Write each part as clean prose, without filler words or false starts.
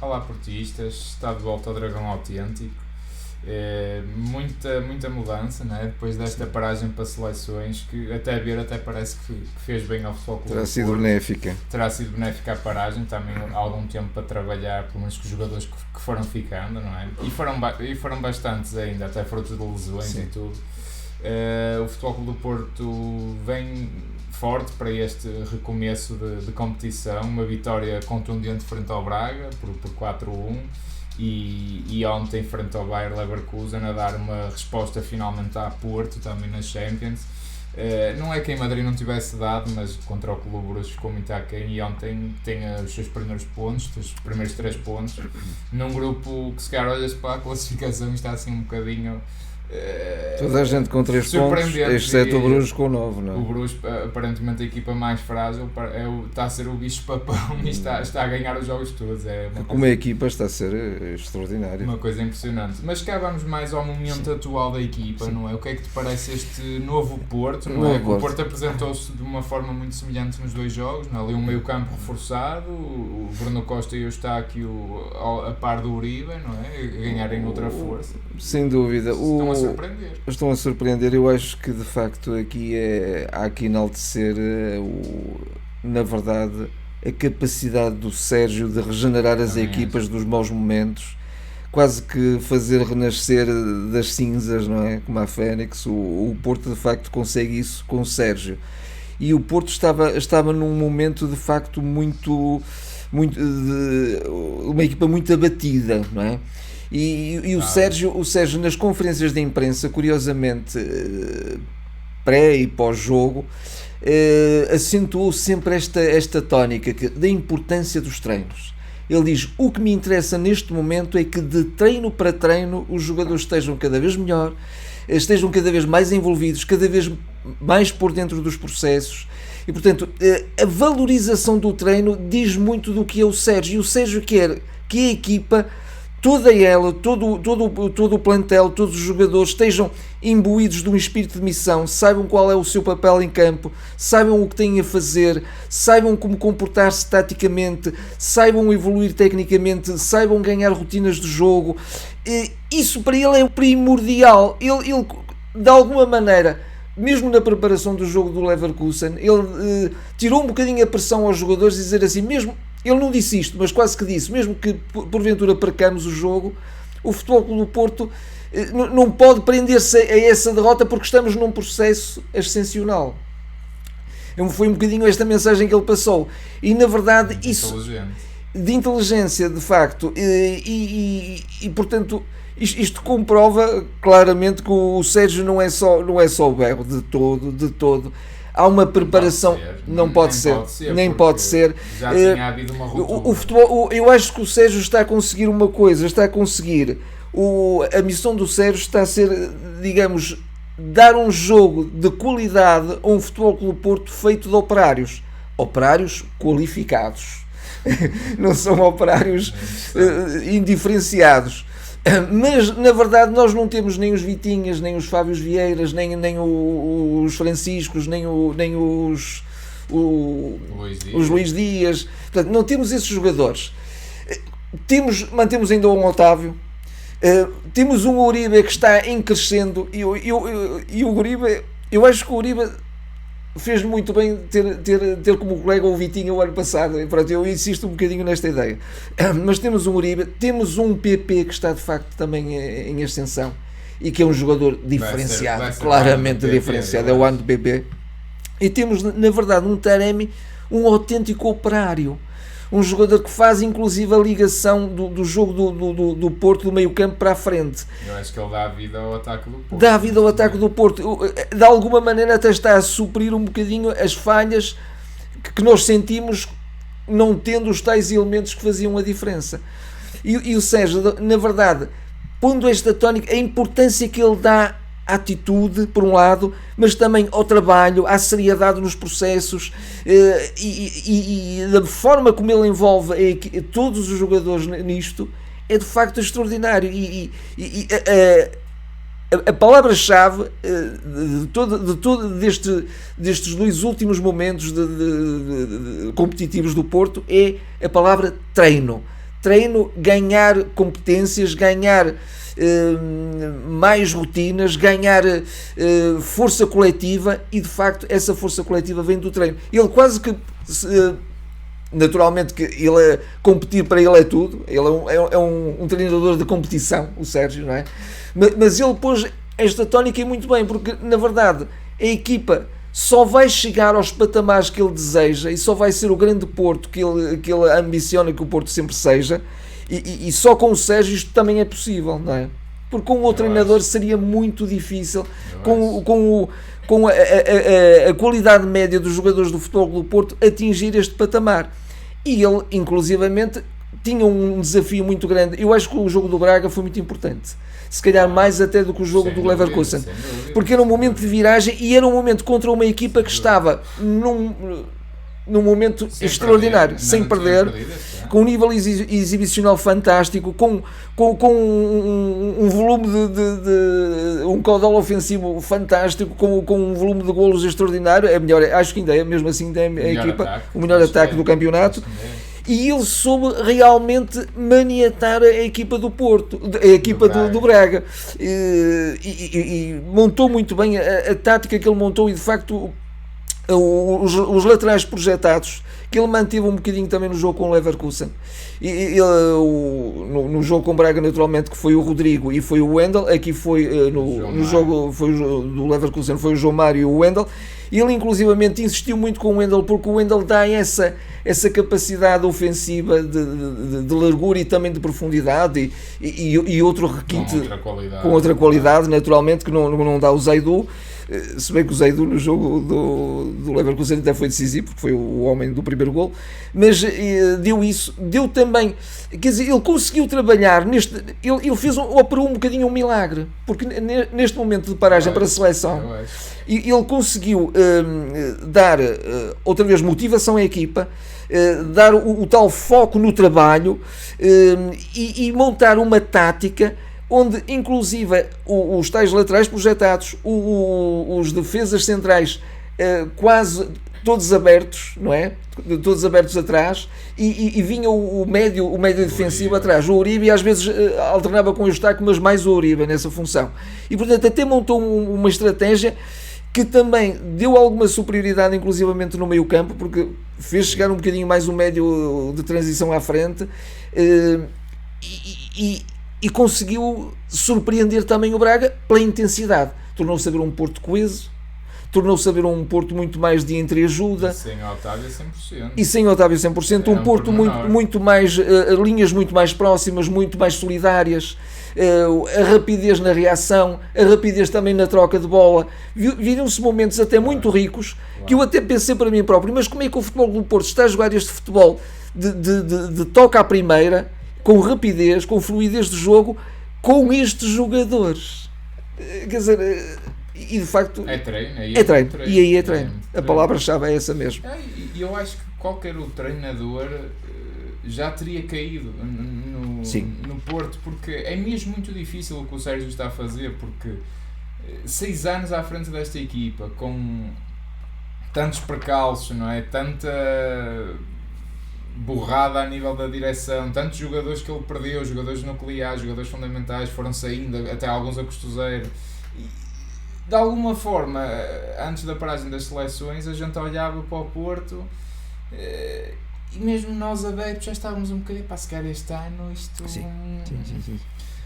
Olá portistas, está de volta ao Dragão Autêntico. Muita mudança, né? Depois desta paragem para seleções, que até parece que fez bem ao Futebol Clube Terá do sido Porto. benéfica. Terá sido benéfica a paragem, também há algum tempo para trabalhar, pelo menos com os jogadores que foram ficando, não é? E foram bastantes ainda, até frutos de lesões. Sim. E tudo. O Futebol Clube do Porto vem forte para este recomeço de competição, uma vitória contundente frente ao Braga por 4-1 e ontem frente ao Bayer Leverkusen a dar uma resposta finalmente à Porto, também na Champions. Não é que em Madrid não tivesse dado, mas contra o Clube Bruxo ficou muito aquém e ontem tem os seus primeiros pontos, os primeiros 3 pontos, num grupo que se calhar olha-se para a classificação e está assim um bocadinho... Toda a gente com 3 pontos, exceto o Bruges com 9, não é? O Bruges, aparentemente a equipa mais frágil, está a ser o bicho-papão e está a ganhar os jogos todos. Como a equipa está a ser extraordinária. Uma coisa impressionante. Mas cá vamos mais ao momento atual da equipa, não é? O que é que te parece este novo Porto, não é? O Porto apresentou-se de uma forma muito semelhante nos 2 jogos, não é? Ali um meio campo reforçado, o Bruno Costa e o Eustáquio a par do Uribe, não é? A ganharem outra força. Sem dúvida. Estão a surpreender. Eu acho que de facto aqui há que enaltecer na verdade a capacidade do Sérgio de regenerar as equipas dos maus momentos, quase que fazer renascer das cinzas, não é? Como a Fênix. O Porto de facto consegue isso com o Sérgio, e o Porto estava num momento de facto muito uma equipa muito abatida, não é? E o Sérgio nas conferências de imprensa, curiosamente, pré e pós-jogo, acentuou sempre esta tónica da importância dos treinos. Ele diz: o que me interessa neste momento é que de treino para treino os jogadores estejam cada vez melhor, estejam cada vez mais envolvidos, cada vez mais por dentro dos processos. E portanto a valorização do treino diz muito do que é o Sérgio. E o Sérgio quer que a equipa, toda ela, todo o plantel, todos os jogadores estejam imbuídos de um espírito de missão, saibam qual é o seu papel em campo, saibam o que têm a fazer, saibam como comportar-se taticamente, saibam evoluir tecnicamente, saibam ganhar rotinas de jogo. Isso para ele é o primordial. Ele de alguma maneira, mesmo na preparação do jogo do Leverkusen, ele tirou um bocadinho a pressão aos jogadores e dizer assim, mesmo... Ele não disse isto, mas quase que disse, mesmo que porventura percamos o jogo, o Futebol Clube do Porto não pode prender-se a essa derrota porque estamos num processo ascensional. Foi um bocadinho esta mensagem que ele passou. E na verdade isso de inteligência, de facto, e portanto isto comprova claramente que o Sérgio não é só o berro de todo. Há uma preparação, nem pode ser. Já tinha havido uma ruptura. O futebol, eu acho que o Sérgio está a conseguir uma coisa, a missão do Sérgio está a ser, digamos, dar um jogo de qualidade a um Futebol Clube Porto feito de operários qualificados, não são operários indiferenciados. Mas na verdade nós não temos nem os Vitinhas, nem os Fábios Vieiras, nem os Franciscos, nem os Luís Dias. Portanto, não temos esses jogadores. Mantemos ainda um Otávio, temos um Uribe que está em crescendo, e o Uribe, eu acho que o Uribe fez muito bem ter como colega o Vitinho o ano passado. Pronto, eu insisto um bocadinho nesta ideia. Mas temos um Uribe, temos um PP que está de facto também em ascensão e que é um jogador diferenciado, claramente diferenciado, é o ano do PP. E temos, na verdade, um Taremi, um autêntico operário, um jogador que faz inclusive a ligação do jogo do Porto, do meio campo para a frente. Eu acho que ele dá vida ao ataque do Porto. Dá vida ao ataque do Porto. De alguma maneira até está a suprir um bocadinho as falhas que nós sentimos não tendo os tais elementos que faziam a diferença. E o Sérgio, na verdade, pondo esta tónica, a importância que ele dá à atitude, por um lado, mas também ao trabalho, à seriedade nos processos, e da forma como ele envolve todos os jogadores nisto, é de facto extraordinário. A palavra-chave de todo destes 2 últimos momentos competitivos do Porto é a palavra treino. treino, ganhar competências, ganhar mais rotinas, ganhar força coletiva, e de facto essa força coletiva vem do treino. Ele quase que naturalmente que ele competir para ele é tudo, ele é um treinador de competição, o Sérgio, não é? Mas ele pôs esta tónica muito bem, porque na verdade a equipa só vai chegar aos patamares que ele deseja e só vai ser o grande Porto que ele ambiciona que o Porto sempre seja, e só com o Sérgio isto também é possível, não é? Porque com outro treinador seria muito difícil, com a qualidade média dos jogadores do Futebol Clube do Porto, atingir este patamar. E ele, inclusivamente, tinha um desafio muito grande. Eu acho que o jogo do Braga foi muito importante, se calhar mais até do que o jogo do Leverkusen, porque era um momento de viragem e era um momento contra uma equipa que estava num momento extraordinário, sem perder, com um nível exibicional fantástico, com um volume de um caudal ofensivo fantástico, com um volume de golos extraordinário. É melhor, acho que ainda é, mesmo assim, a equipa, o melhor ataque do campeonato. E ele soube realmente maniatar a equipa do Porto, a equipa do Braga, e montou muito bem a tática que ele montou, e de facto os laterais projetados que ele manteve um bocadinho também no jogo com o Leverkusen, no jogo com o Braga, naturalmente, que foi o Rodrigo e foi o Wendel. Aqui foi no jogo do Leverkusen, foi o João Mário e o Wendel. Ele inclusivamente insistiu muito com o Wendel, porque o Wendel dá essa capacidade ofensiva de largura e também de profundidade, e outro requinte com outra qualidade, naturalmente, que não dá o Zaidu. Se bem que o Zaidu no jogo do Leverkusen até foi decisivo, porque foi o homem do primeiro gol, mas deu também, quer dizer, ele conseguiu trabalhar ele operou um bocadinho um milagre, porque neste momento de paragem para a seleção, ele conseguiu dar outra vez motivação à equipa, dar o tal foco no trabalho, e montar uma tática onde inclusive os tais laterais projetados, os defesas centrais quase todos abertos, não é? Todos abertos atrás, e vinha o médio defensivo atrás. O Uribe às vezes alternava com o Eustáquio, mas mais o Uribe nessa função. E portanto até montou uma estratégia que também deu alguma superioridade, inclusivamente no meio campo, porque fez chegar um bocadinho mais o médio de transição à frente, e conseguiu surpreender também o Braga pela intensidade. Tornou-se a ver um Porto coeso, tornou-se a ver um Porto muito mais de entreajuda. E sem Otávio 100%. Um Porto muito mais, linhas muito mais próximas, muito mais solidárias, a rapidez na reação, a rapidez também na troca de bola. Viram-se momentos até muito ricos, que eu até pensei para mim próprio, mas como é que o Futebol do Porto está a jogar este futebol de toque à primeira, com rapidez, com fluidez de jogo, com estes jogadores? Quer dizer, e de facto é treino. E aí é treino. A palavra-chave é essa mesmo. E eu acho que qualquer outro treinador já teria caído no Porto, porque é mesmo muito difícil o que o Sérgio está a fazer, porque 6 anos à frente desta equipa, com tantos percalços, não é? Tanta borrada a nível da direção, tantos jogadores que ele perdeu, jogadores nucleares, jogadores fundamentais, foram saindo, até alguns a costuzeiro. De alguma forma, antes da paragem das seleções, a gente olhava para o Porto e mesmo nós adeptos já estávamos um bocadinho para secar este ano isto. Sim.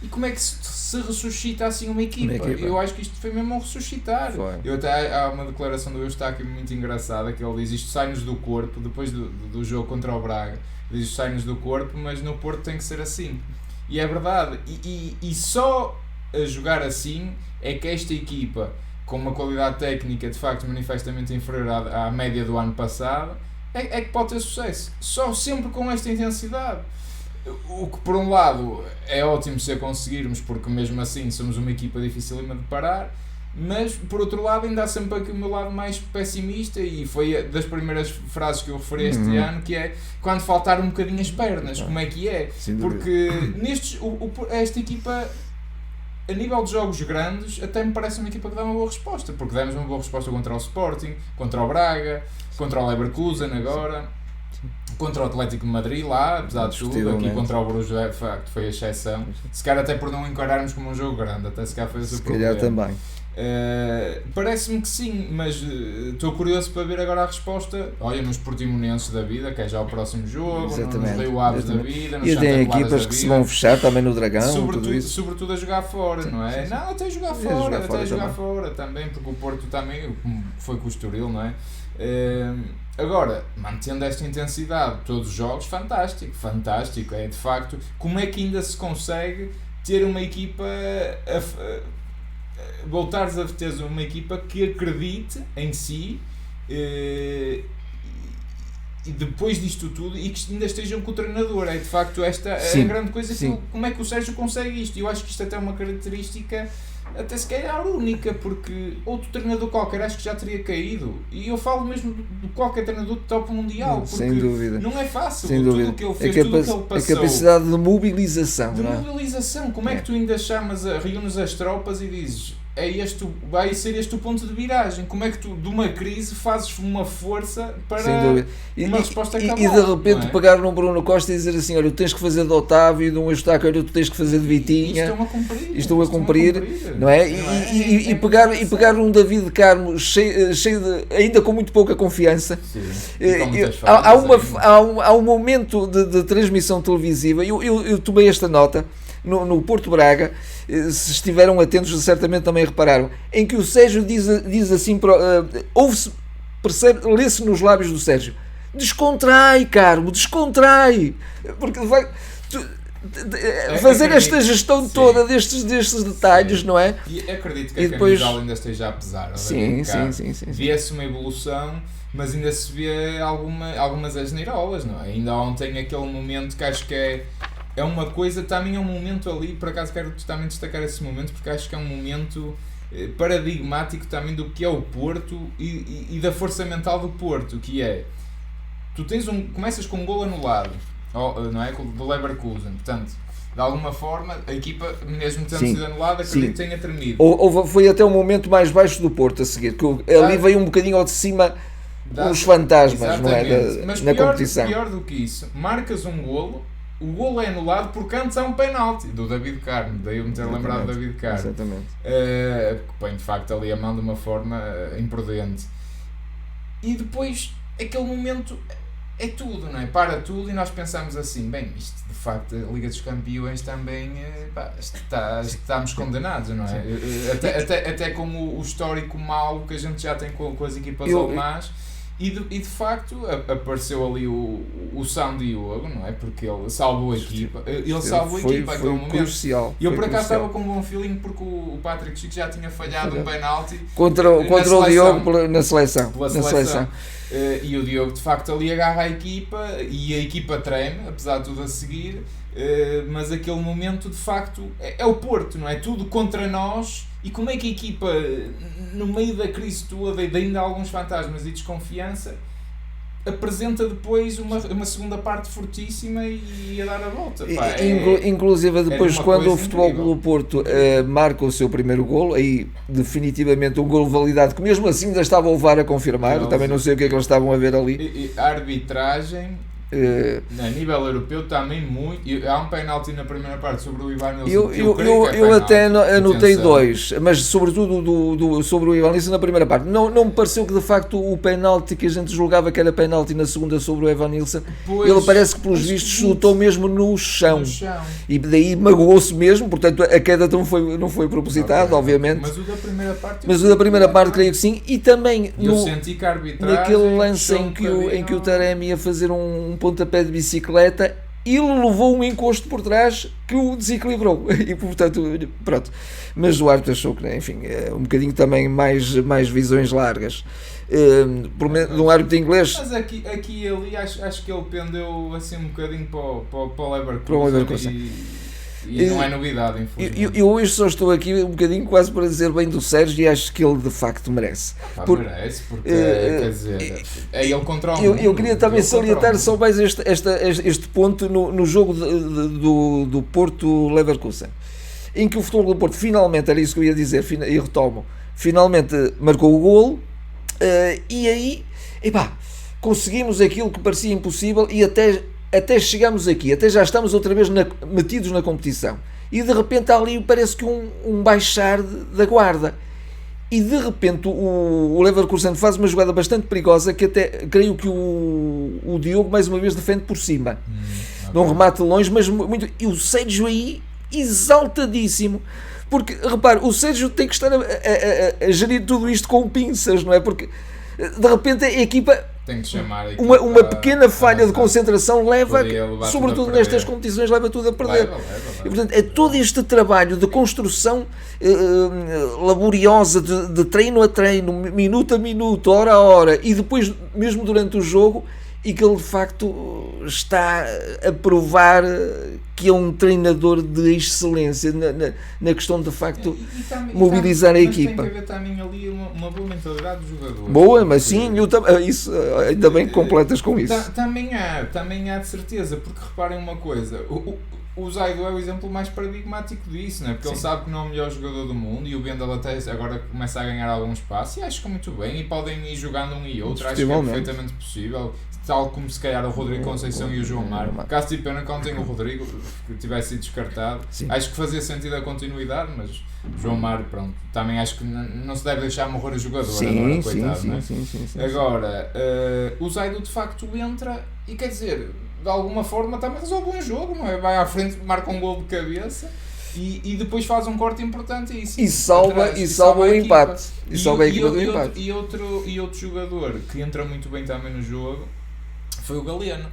E como é que se ressuscita assim uma equipa? Eu acho que isto foi mesmo um ressuscitar. Há uma declaração do Eustáquio muito engraçada, que ele diz: isto sai-nos do corpo, depois do jogo contra o Braga, diz: isto sai-nos do corpo, mas no Porto tem que ser assim. E é verdade, e só a jogar assim é que esta equipa, com uma qualidade técnica de facto manifestamente inferior à média do ano passado, é que pode ter sucesso. Só sempre com esta intensidade. O que por um lado é ótimo se a conseguirmos, porque mesmo assim somos uma equipa dificílima de parar, mas por outro lado ainda há sempre aqui o meu lado mais pessimista, e foi das primeiras frases que eu referi este ano, que é quando faltar um bocadinho as pernas, como é que é? Porque esta equipa, a nível de jogos grandes, até me parece uma equipa que dá uma boa resposta, porque demos uma boa resposta contra o Sporting, contra o Braga, contra o Leverkusen agora. contra o Atlético de Madrid lá, apesar de tudo, aqui contra o Borussia de facto foi a exceção, se calhar até por não encararmos como um jogo grande, até se calhar foi esse o problema. Se calhar também. Parece-me que sim, mas estou curioso para ver agora a resposta. Olha, nos Portimonenses da vida, que é já o próximo jogo, nos Rio Aves da vida, nos e Santa tem Clara equipas da que vida, se vão fechar também no Dragão, sobretudo a jogar fora, não é? Não, até jogar fora também, porque o Porto também foi com o Estoril, não é? Agora, mantendo esta intensidade todos os jogos, fantástico, é de facto, como é que ainda se consegue ter uma equipa voltares a ter uma equipa que acredite em si e depois disto tudo e que ainda estejam com o treinador, é de facto esta é a grande coisa, como é que o Sérgio consegue isto? Eu acho que isto até é uma característica até se calhar única, porque outro treinador qualquer acho que já teria caído, e eu falo mesmo de qualquer treinador de top mundial, porque sem dúvida. Não é fácil, sem tudo dúvida. o que ele fez, tudo o que ele passou, a capacidade de mobilização, como é que tu ainda reúnes as tropas e dizes vai ser este o ponto de viragem, como é que tu de uma crise fazes uma força para uma resposta cabal, e de repente pegar num Bruno Costa e dizer assim, olha, tu tens que fazer de Otávio, e de um Eustáquio, tu tens que fazer de Vitinha, estão a cumprir, não é? E pegar um David Carmo cheio de, ainda com muito pouca confiança. Há um momento de transmissão televisiva, eu tomei esta nota no Porto Braga, se estiveram atentos certamente também repararam, em que o Sérgio diz assim, lê-se nos lábios do Sérgio, descontrai, Carmo, descontrai, porque vai fazer esta gestão toda destes detalhes, não é? E acredito que a camisola ainda esteja a pesar. Sim. Via-se uma evolução, mas ainda se vê algumas asneirolas, não é? Ainda ontem aquele momento que acho que é uma coisa, também é um momento ali, por acaso quero também destacar esse momento, porque acho que é um momento paradigmático também do que é o Porto e da força mental do Porto, que é, tu começas com um gol anulado, não é? Do Leverkusen, portanto, de alguma forma, a equipa, mesmo tendo sido anulada, acredito que tenha tremido. Foi até o momento mais baixo do Porto a seguir, que ali veio um bocadinho ao de cima os fantasmas, não é? Mas na competição. Pior do que isso, marcas um golo, o golo é anulado porque antes há um penalti do David Carmo, daí eu me ter lembrado do David Carmo. Exatamente. Que põe de facto ali a mão de uma forma imprudente. E depois, aquele momento é tudo, não é? Para tudo e nós pensamos assim, bem, isto de facto, a Liga dos Campeões também, estamos condenados, não é? Até com o histórico mau que a gente já tem com as equipas alemãs. E de facto apareceu ali o São Diogo, não é? Porque ele salvou a equipa. Ele salvou a equipa foi momento. Crucial. E eu por acaso estava com um bom feeling porque o Patrick Schick já tinha falhado um penalti contra o Diogo na seleção. E o Diogo de facto ali agarra a equipa e a equipa treme, apesar de tudo a seguir. Mas aquele momento de facto é o Porto, não é? Tudo contra nós. E como é que a equipa, no meio da crise toda e de ainda alguns fantasmas e desconfiança, apresenta depois uma segunda parte fortíssima e a dar a volta? Inclusive depois quando o Futebol Clube do Porto marca o seu primeiro golo, aí definitivamente um golo validado, que mesmo assim ainda estava o VAR a confirmar, também não sei o que é que eles estavam a ver ali. A arbitragem... a nível europeu também muito. Há um penalti na primeira parte sobre o Ivan Nilsson. Eu até anotei dois, mas sobretudo sobre o Ivan Nilsson na primeira parte. Não me pareceu que de facto o penalti que a gente julgava que era penalti na segunda sobre o Ivan Nilsson, ele parece que pelos vistos chutou mesmo no chão. E daí magoou-se mesmo, portanto a queda não foi propositada, obviamente. Mas o da primeira parte creio que sim. E também senti que a arbitragem, naquele lance em que o Taremi ia fazer um pontapé de bicicleta, ele levou um encosto por trás que o desequilibrou e portanto, pronto, mas o árbitro achou que, enfim, um bocadinho também mais visões largas de um árbitro inglês. Mas aqui ali acho que ele pendeu assim um bocadinho para o Leverkusen e não é novidade, infelizmente. Eu hoje só estou aqui um bocadinho quase para dizer bem do Sérgio e acho que ele de facto merece. Merece, porque quer dizer, é ele contra o mundo. Eu queria também salientar só mais este ponto no jogo do Porto Leverkusen, em que o Futebol do Porto finalmente, era isso que eu ia dizer, e retomo, finalmente marcou o golo, e aí, conseguimos aquilo que parecia impossível e até chegamos aqui, até já estamos outra vez metidos na competição. E de repente há ali parece que um baixar da guarda. E de repente o Leverkusen faz uma jogada bastante perigosa que até creio que o Diogo mais uma vez defende por cima. Num remate longe, mas muito. E o Sérgio aí exaltadíssimo. Porque, repare, o Sérgio tem que estar a gerir tudo isto com pinças, não é? Porque de repente a equipa. Tem que chamar a equipa uma pequena falha de concentração leva, sobretudo nestas perder. competições, leva tudo a perder. Leva. E portanto, é todo este trabalho de construção laboriosa, de treino a treino, minuto a minuto, hora a hora, e depois, mesmo durante o jogo, e que ele de facto está a provar que é um treinador de excelência na questão de facto mobilizar a equipa. Mas tem que haver também ali uma boa mentalidade do jogador. Boa, mas sim, isso, ainda bem que completas com isso. Também há de certeza, porque reparem uma coisa, o Zaido é o exemplo mais paradigmático disso, não é? Porque ele sabe que não é o melhor jogador do mundo e o Bendel até agora começa a ganhar algum espaço e acho que muito bem, e podem ir jogando um e outro, acho que é perfeitamente possível, tal como se calhar o Rodrigo Conceição e o João Mário. Caso de pena que ontem o Rodrigo que tivesse sido descartado, acho que fazia sentido a continuidade, mas João Mário, pronto, também acho que não se deve deixar morrer o jogador agora, coitado, não é? Agora, o Zaido de facto entra e quer dizer, de alguma forma também resolve um jogo, não é? Vai à frente, marca um gol de cabeça e depois faz um corte importante e salva o empate. E salva a equipa do empate. E outro jogador que entra muito bem também no jogo foi o Galeno.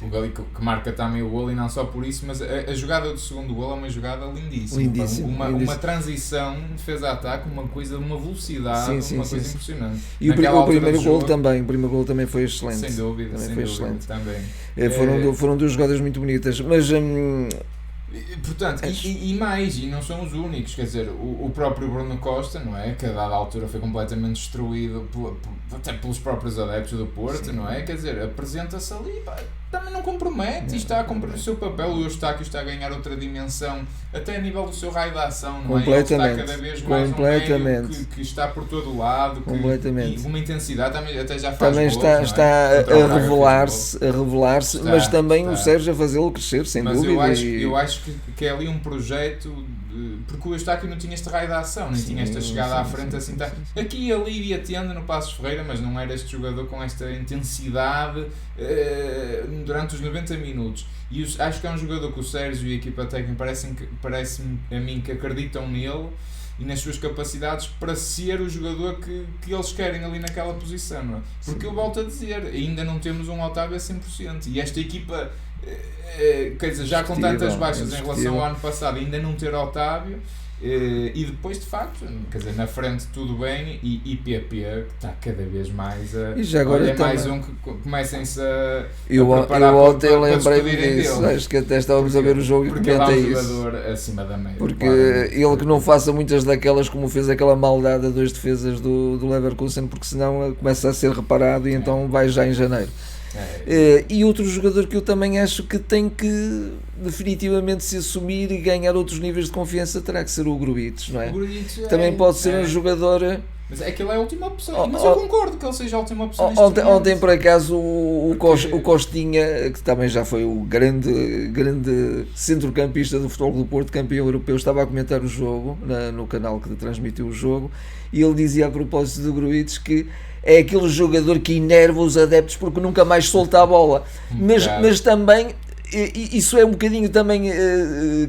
O Galeno que marca também o gol, e não só por isso, mas a jogada do segundo gol é uma jogada lindíssima. Uma transição, defesa-ataque, uma velocidade, uma coisa impressionante. E o primeiro gol também foi excelente. Sem dúvida, excelente. Também. Foram duas jogadas muito bonitas, mas portanto, e não são os únicos, quer dizer, o próprio Bruno Costa, não é? Que a dada altura foi completamente destruído até pelos próprios adeptos do Porto, não é? Quer dizer, apresenta-se ali, também não compromete, e está a cumprir o seu papel. O Eustáquio está a ganhar outra dimensão, até a nível do seu raio de ação, não é? Ele está cada vez mais um médio que está por todo o lado, e uma intensidade, também até já faz também gols, está a revelar-se, mas também o Sérgio a fazê-lo crescer, sem dúvida. Eu acho que é ali um projeto, porque o Eustáquio não tinha este raio de ação, nem tinha esta chegada à frente assim. Aqui e ali ia tendo no Passos Ferreira, mas não era este jogador com esta intensidade durante os 90 minutos. E acho que é um jogador que o Sérgio e a equipa técnica parece-me a mim que acreditam nele e nas suas capacidades para ser o jogador que eles querem ali naquela posição, não é? Porque eu volto a dizer, ainda não temos um Otávio a 100%, e esta equipa, quer dizer, já com tantas baixas em relação ao ano passado, ainda não ter Otávio, e depois de facto, quer dizer, na frente tudo bem, e PP que está cada vez mais e já agora olha, mais um que comecem-se a eu preparar ontem para lembrei-me disso, acho que até estávamos a ver o jogo e comenta isso, jogador acima da média, porque ele que não faça muitas daquelas como fez aquela maldade a 2 defesas do Leverkusen, porque senão começa a ser reparado e então vai já em janeiro. E outro jogador que eu também acho que tem que definitivamente se assumir e ganhar outros níveis de confiança terá que ser o Grujic, não é? Também pode ser um jogador. Mas é que ele é a última opção, mas eu concordo que ele seja a última opção. Ontem por acaso o Costinha, que também já foi o grande centrocampista do Futebol do Porto, campeão europeu, estava a comentar o jogo no canal que transmitiu o jogo, e ele dizia a propósito do Grujic que é aquele jogador que enerva os adeptos porque nunca mais solta a bola, mas também isso é um bocadinho também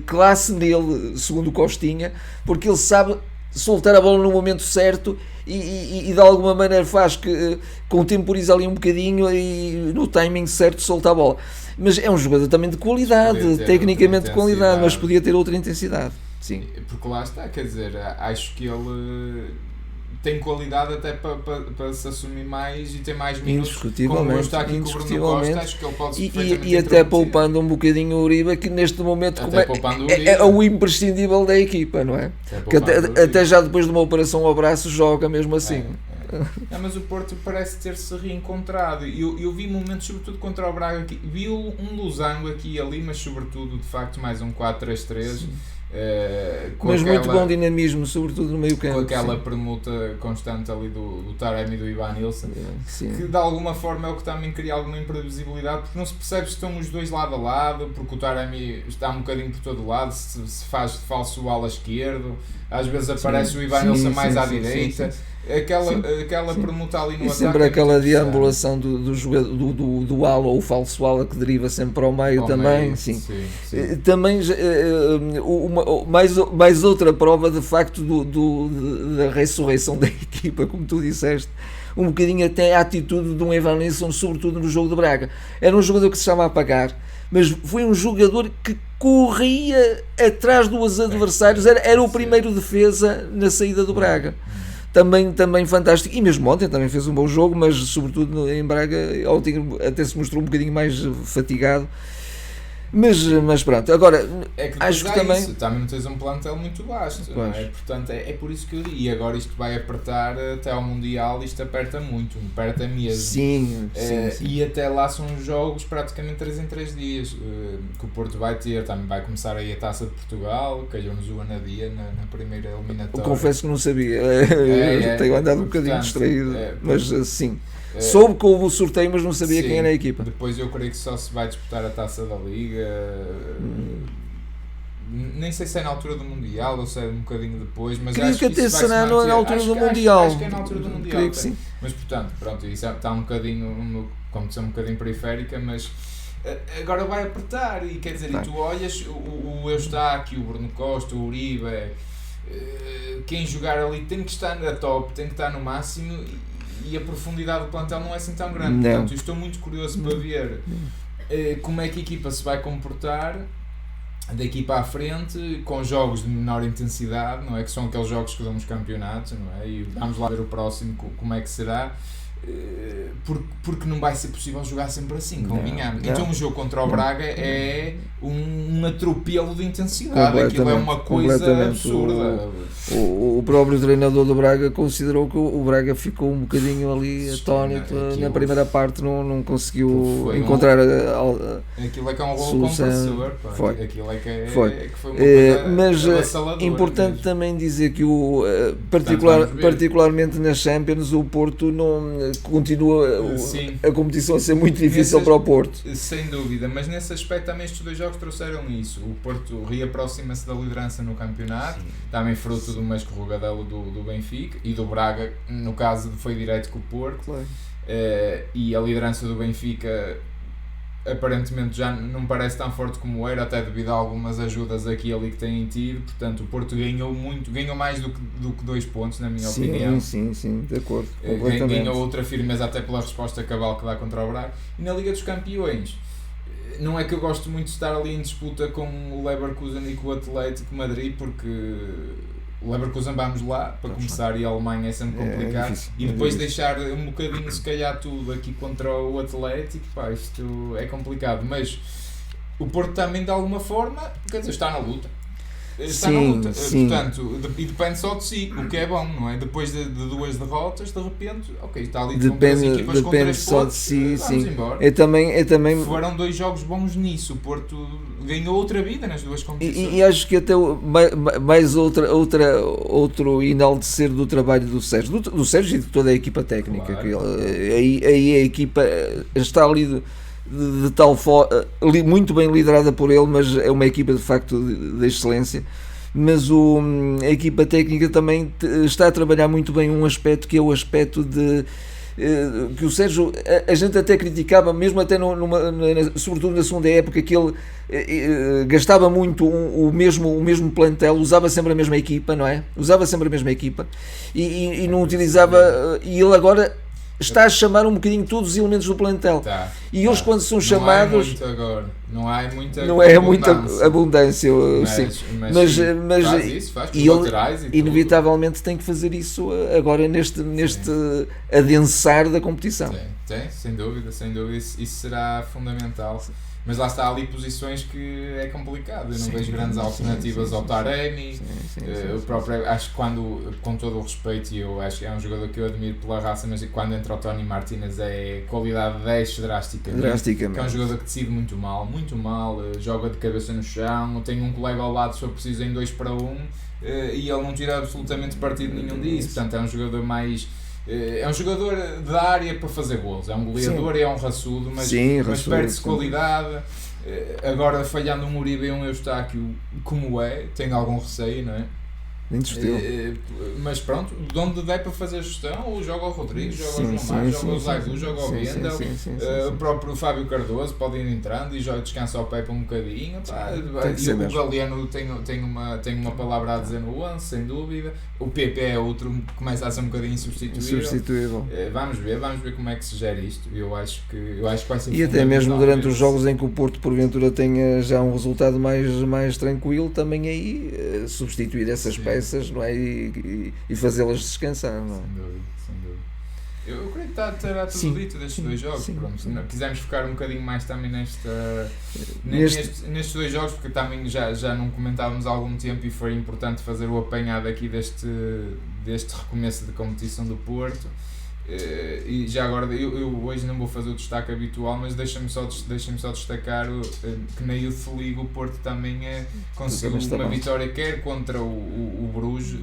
classe nele, segundo o Costinha, porque ele sabe soltar a bola no momento certo e de alguma maneira faz que contemporiza ali um bocadinho e no timing certo solta a bola. Mas é um jogador também de qualidade, tecnicamente de qualidade, mas podia ter outra intensidade. Sim. Porque lá está, quer dizer, acho que ele tem qualidade até para se assumir mais e ter mais minutos. Indiscutivelmente. Acho que ele pode e até poupando um bocadinho o Uribe, que neste momento é o imprescindível da equipa, não é? Que até já depois de uma operação ao braço joga mesmo assim. Mas o Porto parece ter-se reencontrado. Eu vi momentos, sobretudo contra o Braga, vi um losango aqui e ali, mas sobretudo de facto mais um 4-3-3. Mas muito bom dinamismo, sobretudo no meio campo. Com aquela permuta constante ali do Taremi e do Ivan Nilsson, que de alguma forma é o que também cria alguma imprevisibilidade, porque não se percebe se estão os dois lado a lado, porque o Taremi está um bocadinho por todo lado, se faz de falso ala esquerdo, às vezes aparece o Ivan Nilsson mais à direita. Aquela permuta ali no ataque. Sempre aquela deambulação do ala ou falso ala que deriva sempre para o meio também. Sim. Também mais outra prova de facto da ressurreição da equipa, como tu disseste. Um bocadinho até a atitude de um Ivan Nilsson, sobretudo no jogo de Braga. Era um jogador que se chama a apagar, mas foi um jogador que corria atrás dos adversários, era o primeiro defesa na saída do Braga. Também fantástico, e mesmo ontem também fez um bom jogo, mas sobretudo em Braga ontem até se mostrou um bocadinho mais fatigado, mas pronto, agora acho que também tens um plantel muito vasto, não é? Portanto é por isso que eu digo, e agora isto vai apertar até ao Mundial, isto aperta muito, aperta mesmo. Sim. E até lá são jogos praticamente 3 em 3 dias que o Porto vai ter, também vai começar aí a Taça de Portugal, calhou-nos o Anadia na primeira eliminatória. Confesso que não sabia, tenho andado um bocadinho distraído, mas sim. Soube que houve o sorteio, mas não sabia quem era a equipa. Depois eu creio que só se vai disputar a Taça da Liga. Nem sei se é na altura do Mundial ou se é um bocadinho depois, mas creio acho que até será na altura do Mundial. Acho que é na altura do Mundial. Creio que sim. Mas portanto, pronto, isso está um bocadinho, como dizer, um bocadinho periférica, mas agora vai apertar e quer dizer, e tu olhas o Eustáquio, o Bruno Costa, o Uribe, quem jogar ali tem que estar na top, tem que estar no máximo. E a profundidade do plantel não é assim tão grande. Portanto, eu estou muito curioso para ver como é que a equipa se vai comportar daqui para a frente, com jogos de menor intensidade, não é? Que são aqueles jogos que dão os campeonatos, não é? E vamos lá ver o próximo como é que será. Porque não vai ser possível jogar sempre assim, convenhamos. Então um jogo contra o Braga é um atropelo de intensidade, aquilo é uma coisa absurda. O próprio treinador do Braga considerou que o Braga ficou um bocadinho ali atónito na primeira parte, não conseguiu encontrar aquilo é que é um rolo compressor, aquilo é que foi uma coisa avassaladora. Importante também dizer que particularmente nas Champions o Porto não continua a competição a ser muito difícil para o Porto. Sem dúvida, mas nesse aspecto também estes dois jogos trouxeram isso. O Porto reaproxima-se da liderança no campeonato, também fruto de uma escorregadela do Benfica e do Braga, no caso foi direto com o Porto, claro. E a liderança do Benfica aparentemente já não parece tão forte como era, até devido a algumas ajudas aqui e ali que têm tido. Portanto o Porto ganhou mais do que 2 pontos, na minha opinião. Sim, de acordo. Ganhou outra firmeza até pela resposta cabal que dá contra o Braga. E na Liga dos Campeões, não é que eu gosto muito de estar ali em disputa com o Leverkusen e com o Atlético Madrid, porque o Leverkusen vamos lá para começar e a Alemanha é sempre complicado, e depois deixar um bocadinho se calhar tudo aqui contra o Atlético, isto é complicado, mas o Porto também de alguma forma, quer dizer, está na luta. Portanto, e depende só de si, o que é bom, não é? Depois de 2 derrotas, de repente, está ali com 3 equipas com 3 só pontos, de si, vamos embora. É também foram 2 jogos bons nisso, o Porto ganhou outra vida nas 2 competições. E acho que até mais outro enaltecer do trabalho do Sérgio e de toda a equipa técnica, claro. Aí a equipa está ali de tal forma, muito bem liderada por ele, mas é uma equipa de facto de excelência. Mas a equipa técnica também está a trabalhar muito bem um aspecto que é o aspecto de que o Sérgio, a gente até criticava, mesmo até sobretudo na segunda época, que ele gastava muito o mesmo plantel, usava sempre a mesma equipa, não é? Usava sempre a mesma equipa e não utilizava, e ele agora está a chamar um bocadinho todos os elementos do plantel. E eles quando são chamados... Não é muita abundância. Mas ele inevitavelmente tem que fazer isso agora neste adensar da competição. Sem dúvida, isso será fundamental. mas lá está ali posições que é complicado. Eu não vejo grandes alternativas ao Taremi. O próprio, acho que quando, com todo o respeito, e eu acho que é um jogador que eu admiro pela raça, mas quando entra o Tony Martínez a qualidade desce drasticamente. Que é um jogador que decide muito mal, joga de cabeça no chão, tem um colega ao lado se for preciso em 2-1, e ele não tira absolutamente partido nenhum disso. Portanto, é um jogador mais... É um jogador da área para fazer golos, é um goleador e é um raçudo, mas perde-se qualidade. Agora, falhando um Uribe e um Eustáquio, como tenho algum receio, não é? Mas pronto, de onde der para fazer a gestão, ou joga o Rodrigo, joga o João Mário, joga o Zaidu, joga o Wendel, o próprio Fábio Cardoso pode ir entrando e joga, descansa o Pepe um bocadinho. E o Galeno tem uma palavra a dizer no 11, sem dúvida. O PP é outro que começa a ser um bocadinho substituível. Vamos ver como é que se gera isto. Eu acho que vai ser. E até mesmo durante os jogos em que o Porto porventura tenha já um resultado mais tranquilo, também aí substituir essas peças, não é? E fazê-las descansar, não é? Sem dúvida. Eu creio que terá tudo dito destes dois jogos. Pronto, quisemos focar um bocadinho mais também nestes dois jogos, porque também já não comentávamos há algum tempo e foi importante fazer o apanhado aqui deste recomeço de competição do Porto. E já agora, eu hoje não vou fazer o destaque habitual, mas deixa-me só destacar que na Youth League o Porto também conseguiu uma vitória, quer contra o Bruges,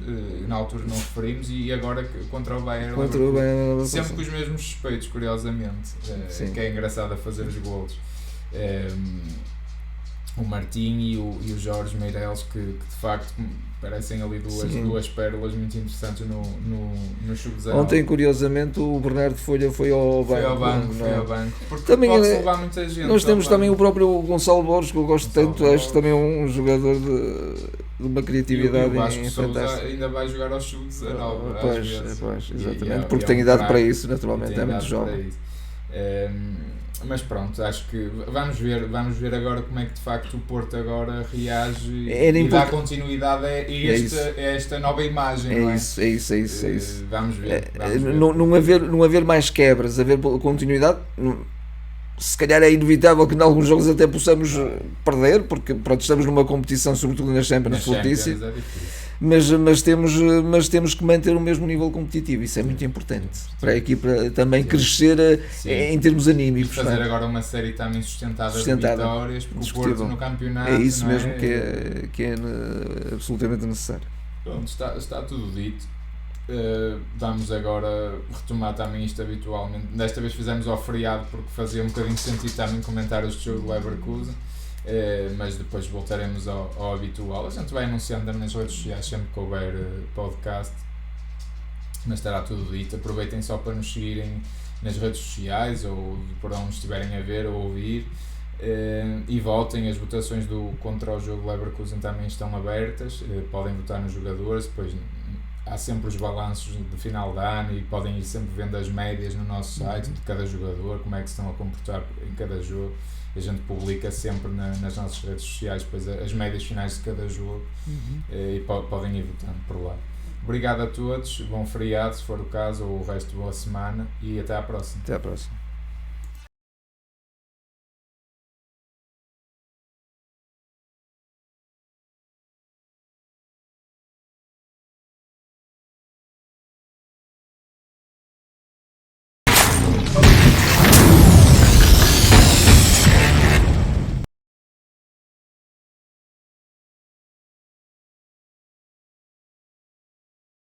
na altura não referimos, e agora contra o Bayern, sempre com os mesmos suspeitos, curiosamente, que é engraçado a fazer os golos. O Martim e o Jorge Meireles, que de facto parecem ali duas pérolas muito interessantes no sub-19. Ontem, curiosamente, o Bernardo Folha foi ao banco. Porque também pode levar muita gente. Nós temos também o próprio Gonçalo Borges, que eu gosto tanto, acho que também é um jogador de uma criatividade fantástica. Ainda vai jogar ao sub-19. Pois, exatamente, porque tem idade para isso, naturalmente, é muito jovem. Mas pronto, acho que vamos ver agora como é que de facto o Porto agora reage e dá continuidade a esta nova imagem. É isso. Vamos ver. Não haver mais quebras, haver continuidade. Se calhar é inevitável que em alguns jogos até possamos perder, porque pronto, estamos numa competição, sobretudo nas Champions, fortíssima. Mas temos que manter o mesmo nível competitivo, isso é muito importante para a equipa também crescer em termos anímicos. E fazer agora uma série também sustentada de vitórias, porque o Porto no campeonato é isso mesmo que é absolutamente necessário. Pronto, está tudo dito. Vamos agora retomar também isto habitualmente. Desta vez fizemos ao feriado porque fazia um bocadinho de sentido também comentar este jogo do Leverkusen. Mas depois voltaremos ao habitual. A gente vai anunciando nas redes sociais sempre que houver podcast, mas estará tudo dito. Aproveitem só para nos seguirem nas redes sociais ou por onde estiverem a ver ou ouvir, e votem. As votações contra o jogo Leverkusen também estão abertas, podem votar nos jogadores. Depois há sempre os balanços de final de ano e podem ir sempre vendo as médias no nosso site de cada jogador, como é que se estão a comportar em cada jogo. A gente publica sempre nas nossas redes sociais depois as médias finais de cada jogo, e podem ir votando por lá. Obrigado a todos, bom feriado se for o caso, ou o resto boa semana, e até à próxima.